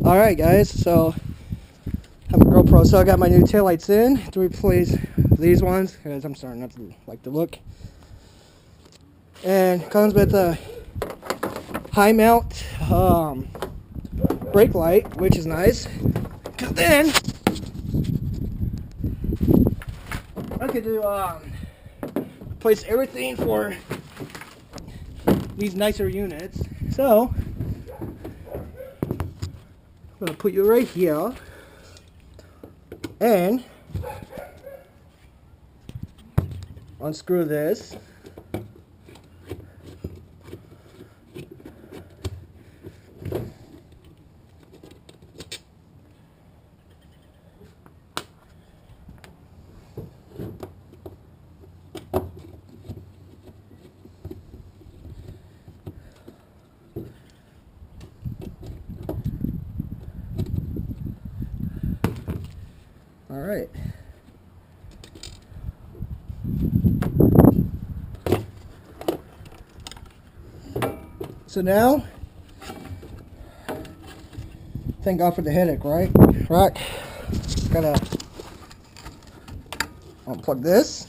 Alright guys, so I have a GoPro, so I got my new taillights in to replace these ones because I'm starting not to like the look. And it comes with a high mount brake light, which is nice. Cause then I could do replace everything for these nicer units. So I'm gonna put you right here and unscrew this. All right. So now, thank God for the headache, right? Right. Gotta unplug this.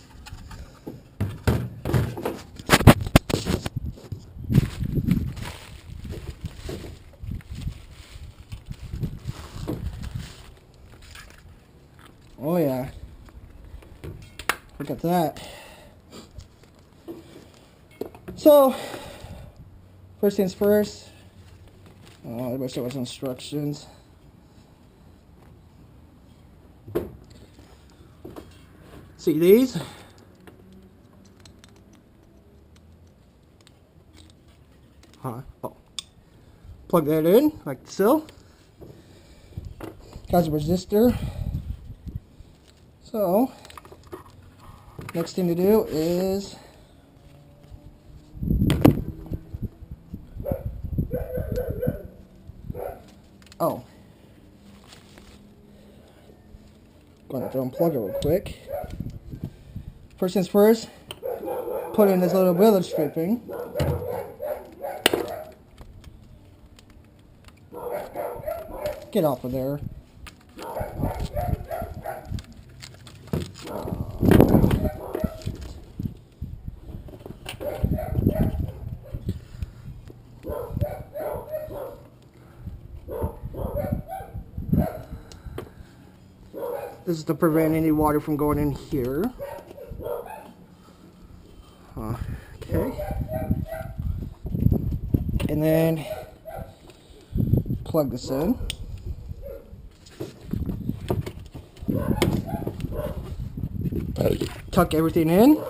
Oh yeah. Look at that. So, first things first. I wish there was instructions. See these? Oh. Plug that in like so. Got a resistor. So, next thing to do is going to unplug it real quick. First things first, put in this little village stripping. Get off of there. This is to prevent any water from going in here. Okay. And then plug this in. Tuck everything in.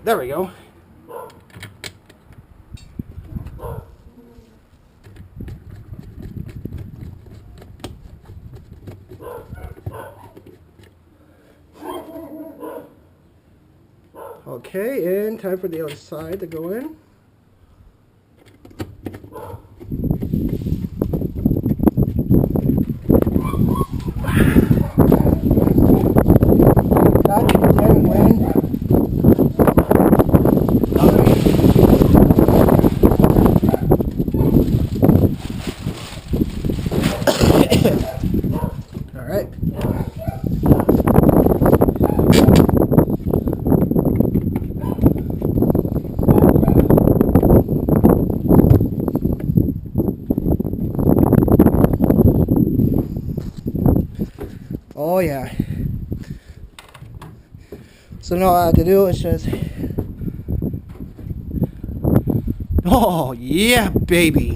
There we go. Okay, and time for the other side to go in. Alright. Oh yeah. So now all I have to do is just, oh yeah baby,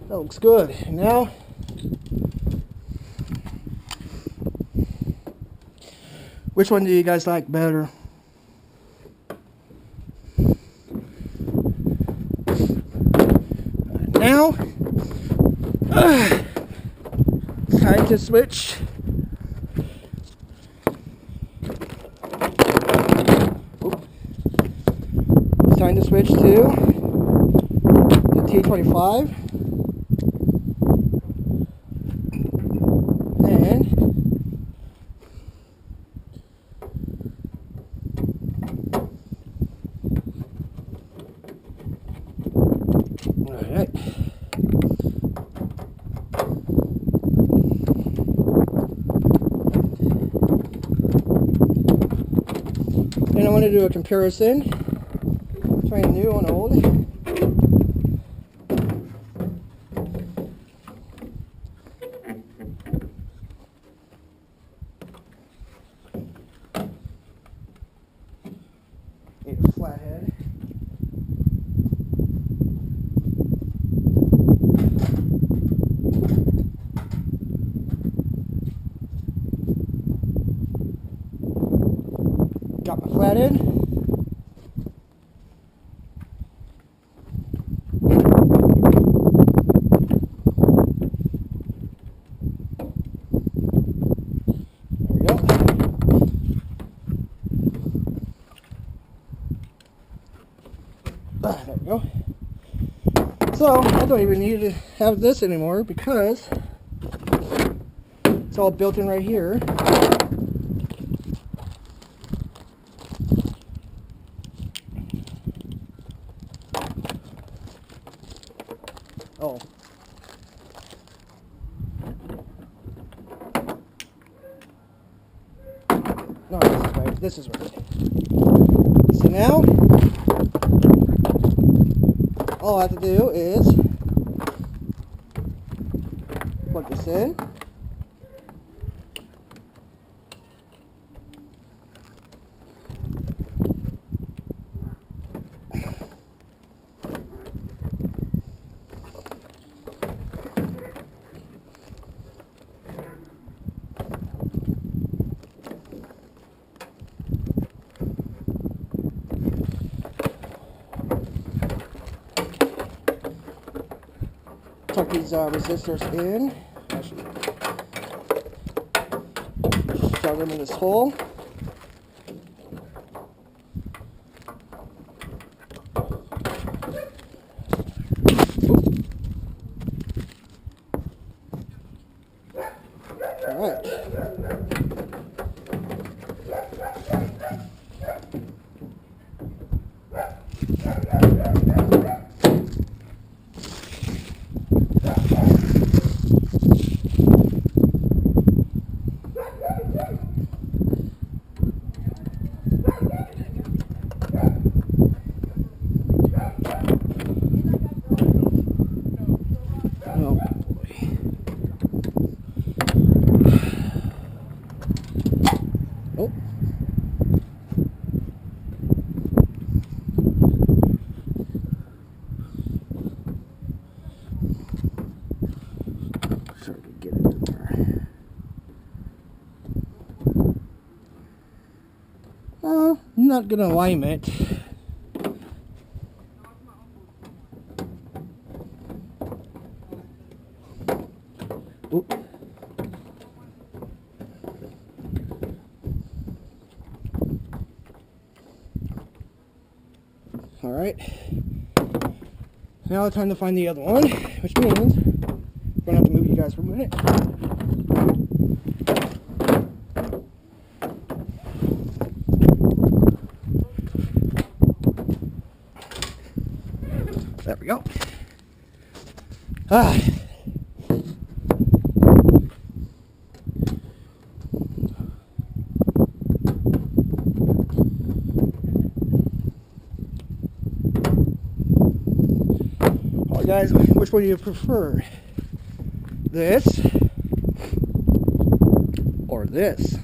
that looks good. Now which one do you guys like better? Now it's time to switch. It's time to switch to the T25. And alright. And I want to do a comparison. Trying new on old. Need a flathead. Got my flathead. There we go. So I don't even need to have this anymore because it's all built in right here. Oh. No, this is right. This is right. So now all I have to do is plug this in. Tuck these resistors in. Actually, shove them in this hole. All right. Oh boy. Oh. Sure to get it in there. Not good alignment. Oop. All right. Now it's time to find the other one, which means I'm gonna have to move you guys for a minute. There we go. Ah. Alright guys, which one do you prefer? This or this?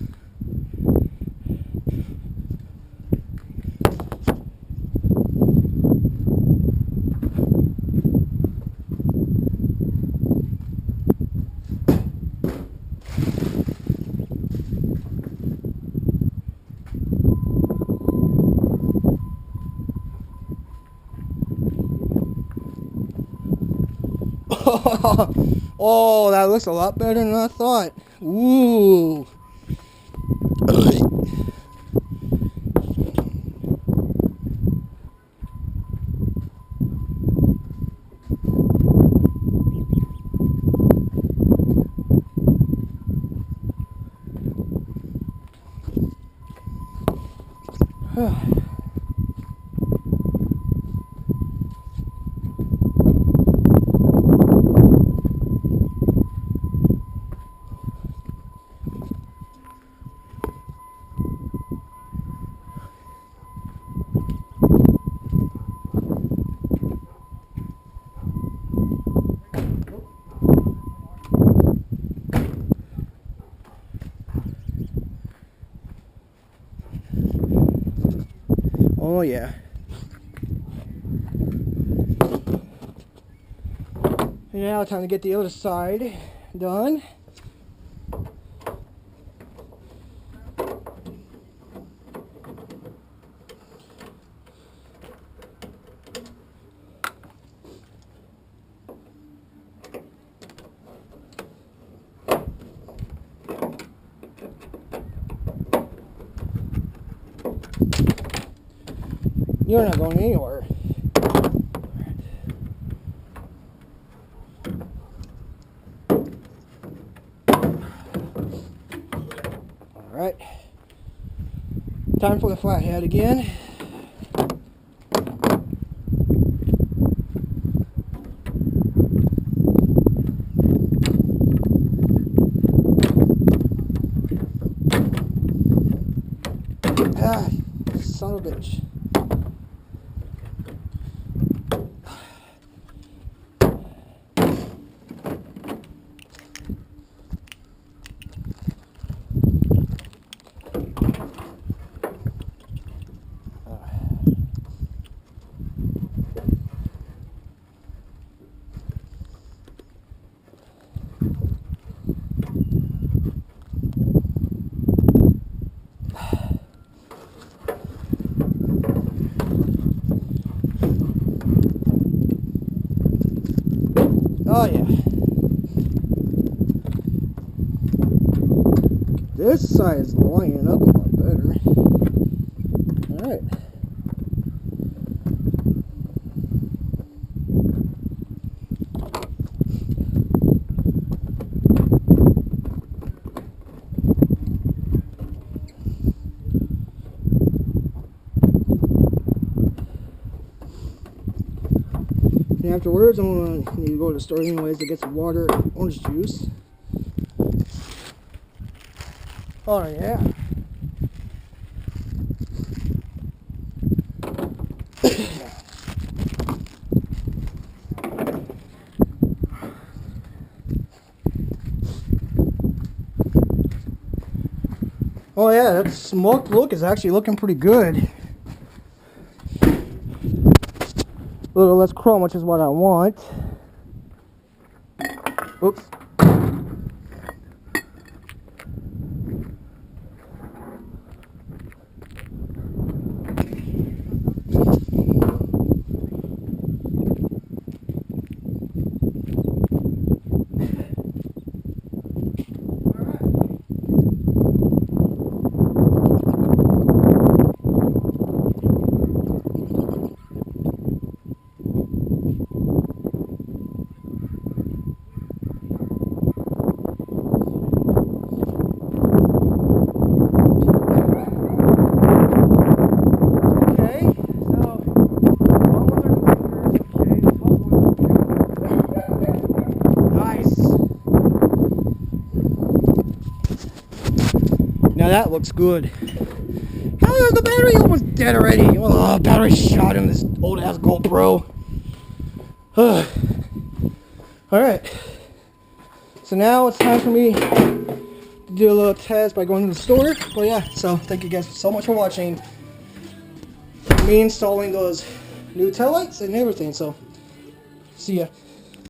Oh, that looks a lot better than I thought. Ooh. Oh yeah. Now time to get the other side done. You're not going anywhere. Alright. Time for the flathead again. Ah, son of a bitch. Oh yeah. This side is lining up a lot better. Alright. And afterwards, I'm gonna need to go to the store anyways to get some water and orange juice. Oh yeah. Oh yeah, that smoked look is actually looking pretty good. A little less chrome, which is what I want. Oops. Now that looks good. Oh, the battery almost dead already. Oh, battery shot in this old ass GoPro. Alright. So now it's time for me to do a little test by going to the store. But yeah, so thank you guys so much for watching. Me installing those new taillights and everything. So, see ya.